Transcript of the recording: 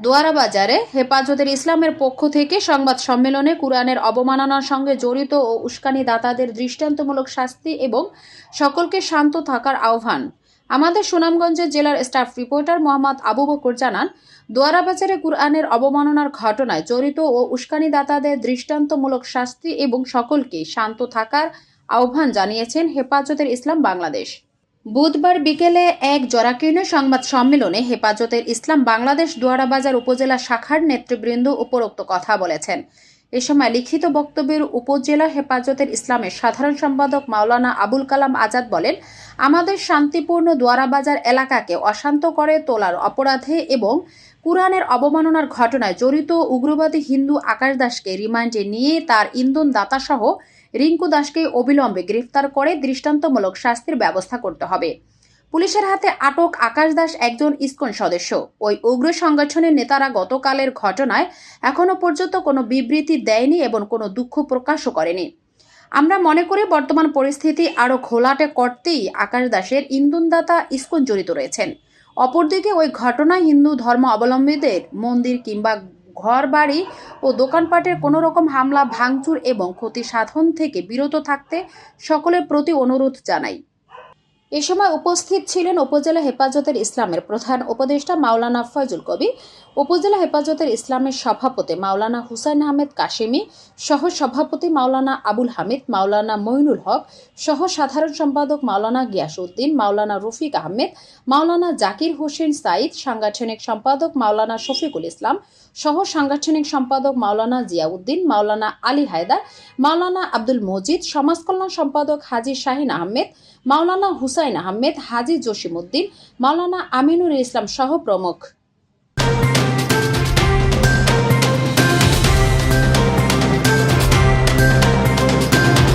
দোয়ারা বাজারে হেফাজতের ইসলামের পক্ষ থেকে সংবাদ সম্মেলনে কুরআনের অবমাননার সঙ্গে জড়িত ও উস্কানিদাতাদের দৃষ্টান্তমূলক শাস্তি এবং সকলকে শান্ত থাকার আহ্বান। আমাদের সুনামগঞ্জের জেলার স্টাফ রিপোর্টার মোহাম্মদ আবু বকর জানান, দোয়ারা বাজারে কুরআনের অবমাননার ঘটনায় জড়িত ও উস্কানিদাতাদের দৃষ্টান্তমূলক শাস্তি এবং সকলকে শান্ত থাকার আহ্বান জানিয়েছেন হেফাজতের ইসলাম বাংলাদেশ। বুধবার বিকেলে এক জরাকীর্ণ সংবাদ সম্মেলনে হেফাজতের ইসলাম বাংলাদেশ দোয়ারা বাজার উপজেলা শাখার নেতৃবৃন্দ উপরোক্ত কথা বলেছেন। এ সময় লিখিত বক্তব্যের উপজেলা হেফাজতের ইসলামের সাধারণ সম্পাদক মাওলানা আবুল কালাম আজাদ বলেন, আমাদের শান্তিপূর্ণ দোয়ারা বাজার এলাকাকে অশান্ত করে তোলার অপরাধে এবং কুরআনের অবমাননার ঘটনায় জড়িত উগ্রবাদী হিন্দু আকাশ দাসকে রিমান্ডে নিয়ে তার ইন্ধন দাতাসহ রিঙ্কু দাসকে অবিলম্বে গ্রেফতার করে দৃষ্টান্তমূলক শাস্তির ব্যবস্থা করতে হবে। পুলিশের হাতে আটক আকাশ দাস একজন ইসকন সদস্য। ওই উগ্র সংগঠনের নেতারা গতকালের ঘটনায় এখনো পর্যন্ত কোনো বিবৃতি দেয়নি এবং কোনো দুঃখ প্রকাশও করেনি। আমরা মনে করি বর্তমান পরিস্থিতি আরও ঘোলাটে করতেই আকাশ দাসের ইন্ধনদাতা ইসকন জড়িত রয়েছেন। অপরদিকে ওই ঘটনায় হিন্দু ধর্ম অবলম্বীদের মন্দির কিংবা ঘর বাড়ি ও দোকানপাটের কোনো রকম হামলা ভাঙচুর এবং ক্ষতি সাধন থেকে বিরত থাকতে সকলের প্রতি অনুরোধ জানাই। এ সময় উপস্থিত ছিলেন উপজেলা হেফাজতের ইসলামের প্রধান উপদেষ্টা মাওলানা ফয়জুল কবির, উপজেলা হেফাজতের ইসলামের সভাপতি মাওলানা হুসাইন আহমেদ কাশেমি, সহ সভাপতি মাওলানা আবুল হামিদ, মাওলানা মঈনুল হক, সহ সাধারণ সম্পাদক মাওলানা গিয়াসউদ্দিন, মাওলানা রফিক আহমেদ, মাওলানা জাকির হোসেন সাইদ, সাংগঠনিক সম্পাদক মাওলানা শফিকুল ইসলাম, সহ সাংগঠনিক সম্পাদক মাওলানা জিয়াউদ্দিন, মাওলানা আলী হায়দার, মাওলানা আব্দুল মজিদ, সমাজ কল্যাণ সম্পাদক হাজী শাহিন আহমেদ, মাওলানা হুসাইন আহমেদ, হাজী জসিমউদ্দিন, মাওলানা আমিনুর ইসলাম সহ প্রমুখ।